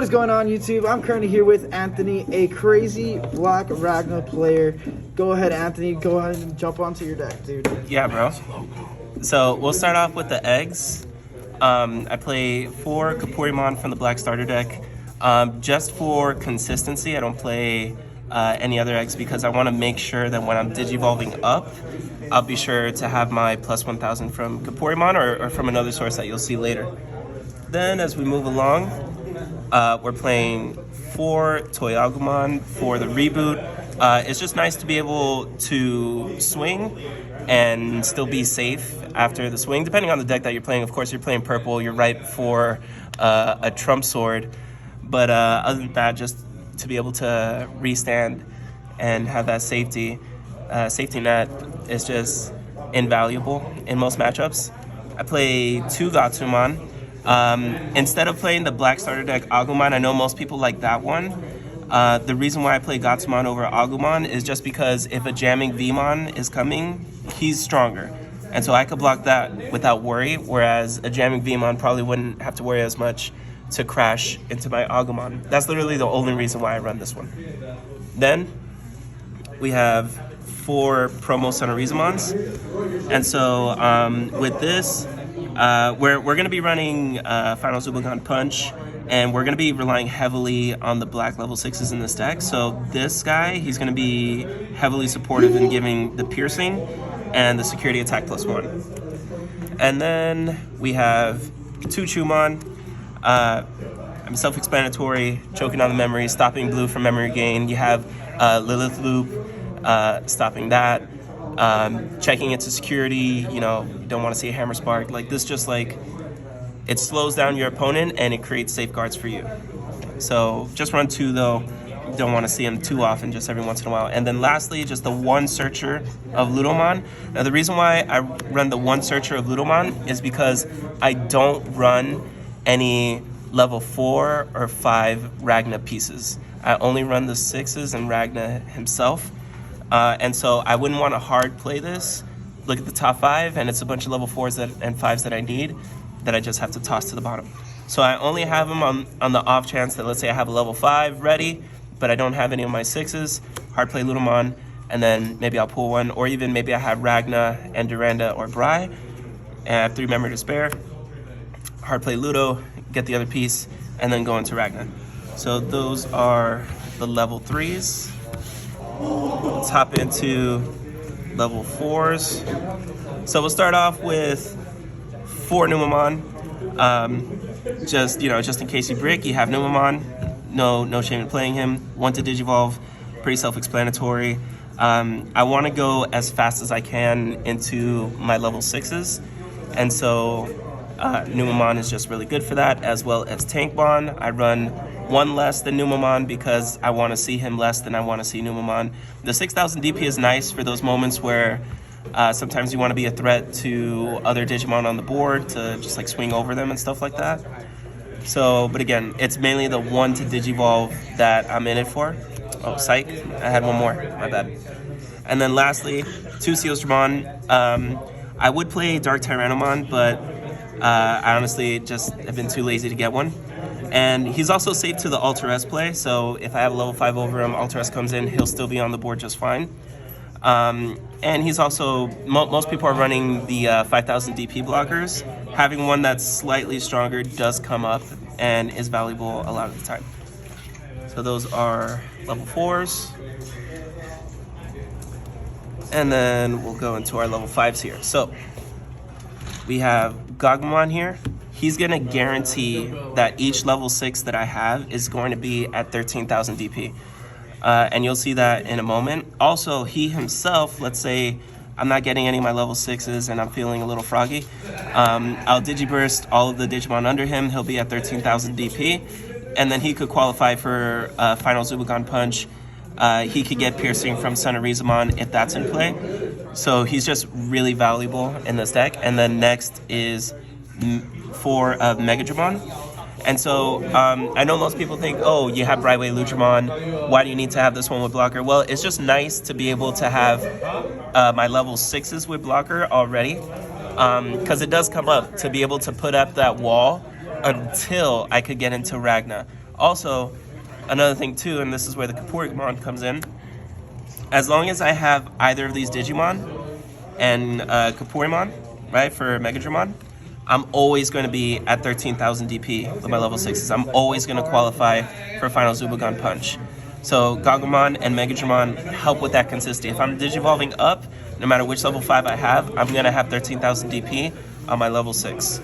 What is going on, YouTube? I'm currently here with Anthony, a crazy black Ragnar player. Go ahead, Anthony. Go ahead and jump onto your deck, dude. Yeah, bro. So we'll start off with the eggs. I play 4 Kapurimon from the black starter deck. Just for consistency, I don't play any other eggs because I want to make sure that when I'm digivolving up, I'll be sure to have my plus 1000 from Kapurimon or from another source that you'll see later. Then as we move along, we're playing 4 Toy Agumon for the reboot. It's just nice to be able to swing and still be safe after the swing, depending on the deck that you're playing. Of course, you're playing purple, you're ripe for a trump sword. But other than that, just to be able to restand and have that safety net is just invaluable in most matchups. I play 2 Gatsumon. Instead of playing the black starter deck Agumon, I know most people like that one. The reason why I play Gatsumon over Agumon is just because if a jamming Vmon is coming, he's stronger. And so I could block that without worry, whereas a jamming Vmon probably wouldn't have to worry as much to crash into my Agumon. That's literally the only reason why I run this one. Then we have 4 promo Sonorizumons. And so with this, we're going to be running Final Zubagon Punch, and we're going to be relying heavily on the black level 6s in this deck. So this guy, he's going to be heavily supportive in giving the piercing and the security attack +1. And then we have 2 Chumon. I'm self-explanatory, choking on the memory, stopping blue from memory gain. You have Lilith Loop, stopping that. Checking into security, you know, don't want to see a Hammer Spark. Like this, just like, it slows down your opponent and it creates safeguards for you. So just run 2 though. Don't want to see him too often, just every once in a while. And then lastly, just the 1 Searcher of Ludomon. Now the reason why I run the 1 Searcher of Ludomon is because I don't run any level 4 or 5 Ragna pieces. I only run the 6s and Ragna himself. And so I wouldn't want to hard play this. Look at the top 5, and it's a bunch of level 4s and 5s that I need that I just have to toss to the bottom. So I only have them on the off chance that, let's say I have a level 5 ready, but I don't have any of my 6s, hard play Ludomon, and then maybe I'll pull one, or even maybe I have Ragna and Duranda or Bry, and I have 3 memory to spare, hard play Ludo, get the other piece, and then go into Ragna. So those are the level 3s. Let's hop into level 4s. So we'll start off with 4 Numamon. Just in case you brick, you have Numamon. No shame in playing him. 1 to Digivolve, pretty self-explanatory. I want to go as fast as I can into my level 6s, and so Numamon is just really good for that, as well as Tankmon. I run 1 less than Numamon because I want to see him less than I want to see Numamon. The 6000 DP is nice for those moments where sometimes you want to be a threat to other Digimon on the board to just like swing over them and stuff like that. So, but again, it's mainly the 1 to Digivolve that I'm in it for. Oh, psych, I had 1 more, my bad. And then lastly, 2 Seosdramon. I would play Dark Tyrannomon, but I honestly just have been too lazy to get one. And he's also safe to the Alter S play, so if I have a level 5 over him, Alter S comes in, he'll still be on the board just fine. And he's also, most people are running the 5000 DP blockers. Having one that's slightly stronger does come up and is valuable a lot of the time. So those are level 4s. And then we'll go into our level 5s here. So we have Gagumon here. He's going to guarantee that each level 6 that I have is going to be at 13,000 DP. And you'll see that in a moment. Also, he himself, let's say I'm not getting any of my level 6s and I'm feeling a little froggy, I'll Digiburst all of the Digimon under him. He'll be at 13,000 DP. And then he could qualify for Final Zubagon Punch. He could get piercing from Sonorizumon if that's in play. So he's just really valuable in this deck. And then next is 4 of Megadramon. And so I know most people think, oh, you have Brightway Ludramon, why do you need to have this one with blocker? Well, it's just nice to be able to have my level 6s with blocker already, because it does come up to be able to put up that wall until I could get into Ragna. Also, another thing too, and this is where the Kapurimon comes in. As long as I have either of these Digimon and Kapurimon, right, for Megadramon, I'm always going to be at 13,000 DP with my level 6s. I'm always going to qualify for Final Zubagon Punch. So Gagumon and Megadramon help with that consistency. If I'm Digivolving up, no matter which level 5 I have, I'm going to have 13,000 DP on my level 6.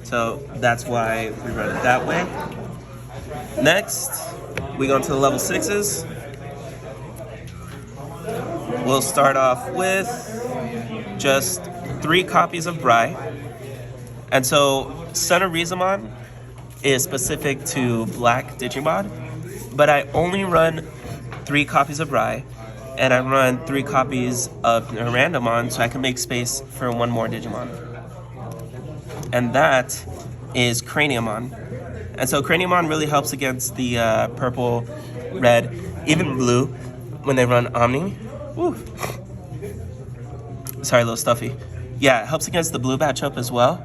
So that's why we run it that way. Next, we go into the level 6s. We'll start off with just 3 copies of Brai. And so Sun of Rizamon is specific to Black Digimon, but I only run 3 copies of Brai, and I run 3 copies of Randomon so I can make space for 1 more Digimon. And that is Craniamon. And so Craniamon really helps against the purple, red, even blue when they run Omni. Woo. Sorry, a little stuffy. Yeah, it helps against the blue matchup as well,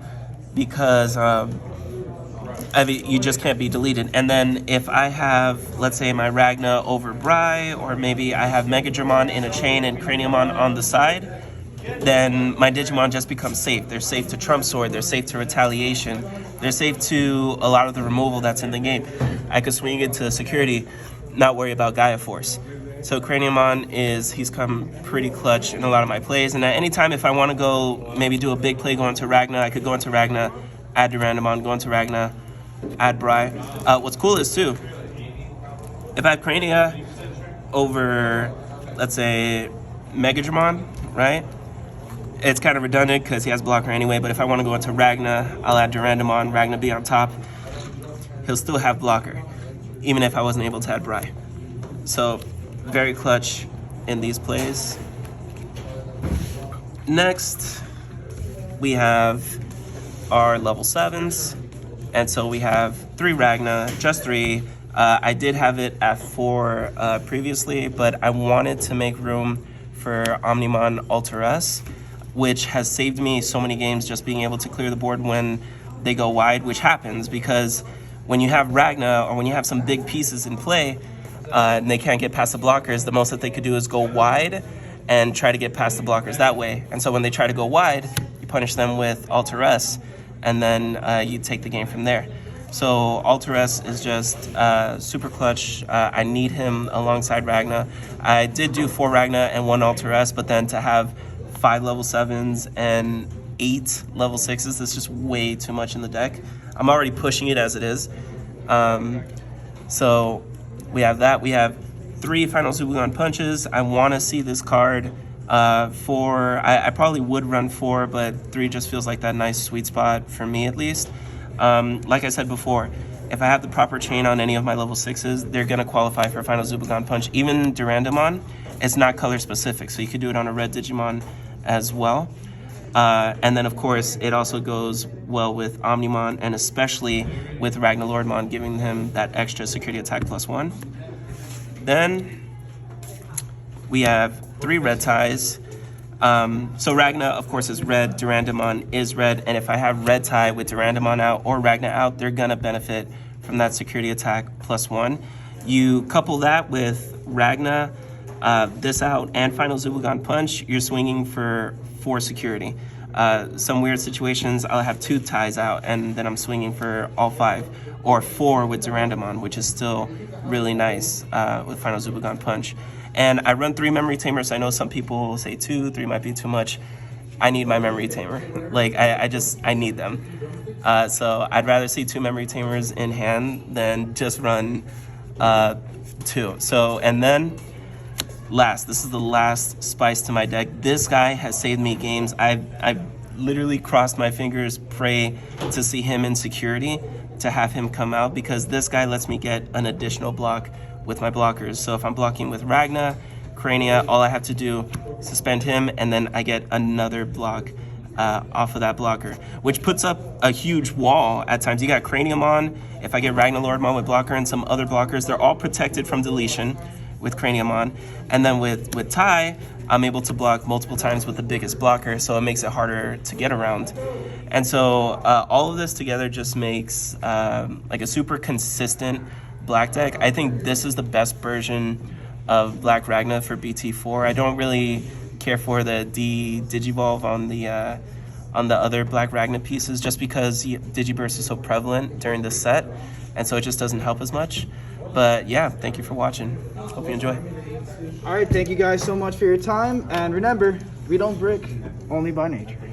because you just can't be deleted. And then if I have, let's say, my Ragna over Brai, or maybe I have Megadramon in a chain and Craniamon on the side, then my Digimon just become safe. They're safe to Trump Sword, they're safe to Retaliation, they're safe to a lot of the removal that's in the game. I could swing into security, not worry about Gaia Force. So Craniamon he's come pretty clutch in a lot of my plays, and at any time if I want to go, maybe do a big play, go into Ragna, I could go into Ragna, add Durandamon, go into Ragna, add Brai. What's cool is too, if I have Crania over, let's say, Megadramon, right? It's kind of redundant because he has blocker anyway, but if I want to go into Ragna, I'll add Durandamon, Ragna be on top. He'll still have blocker, even if I wasn't able to add Brai. So, very clutch in these plays. Next, we have our level 7s. And so we have 3 Ragna, just 3. I did have it at 4 previously, but I wanted to make room for Omnimon Alter S, which has saved me so many games just being able to clear the board when they go wide, which happens because when you have Ragna or when you have some big pieces in play, and they can't get past the blockers, the most that they could do is go wide and try to get past the blockers that way. And so when they try to go wide, you punish them with Alter S, and then you take the game from there. So Alter S is just super clutch. I need him alongside Ragna. I did do 4 Ragna and 1 Alter S, but then to have 5 level 7s and 8 level 6s, that's just way too much in the deck. I'm already pushing it as it is. So we have that. We have 3 Final Zubagon Punches. I want to see this card 4. I probably would run 4, but 3 just feels like that nice sweet spot for me at least. Like I said before, if I have the proper chain on any of my level 6s, they're going to qualify for Final Zubagon Punch. Even Durandamon, it's not color specific, so you could do it on a red Digimon as well. And then, of course, it also goes well with Omnimon, and especially with Ragnalordmon, giving him that extra security attack +1. Then we have 3 red ties. So Ragna, of course, is red, Durandamon is red, and if I have red tie with Durandamon out or Ragna out, they're going to benefit from that security attack +1. You couple that with Ragna, this out, and Final Zubagon Punch, you're swinging for 4 security. Some weird situations, I'll have 2 ties out, and then I'm swinging for all 5, or 4 with Durandamon, which is still really nice with Final Zubagon Punch. And I run 3 memory tamers. I know some people say 2, 3 might be too much. I need my memory tamer. Like, I need them. So I'd rather see 2 memory tamers in hand than just run 2. So, and then this is the last spice to my deck. This guy has saved me games. I've literally crossed my fingers, pray to see him in security, to have him come out, because this guy lets me get an additional block with my blockers. So if I'm blocking with Ragna, Crania, all I have to do is suspend him, and then I get another block off of that blocker, which puts up a huge wall at times. You got Craniamon, if I get Ragnalordmon with blocker and some other blockers, they're all protected from deletion with Craniamon. And then with Tai, I'm able to block multiple times with the biggest blocker, so it makes it harder to get around. And so all of this together just makes like a super consistent black deck, I think this is the best version of Black Ragna for BT4. I don't really care for the Digivolve on the other Black Ragna pieces, just because Digiburst is so prevalent during this set, and so it just doesn't help as much. But yeah, thank you for watching. Hope you enjoy. All right, thank you guys so much for your time, and remember, we don't brick, only by nature.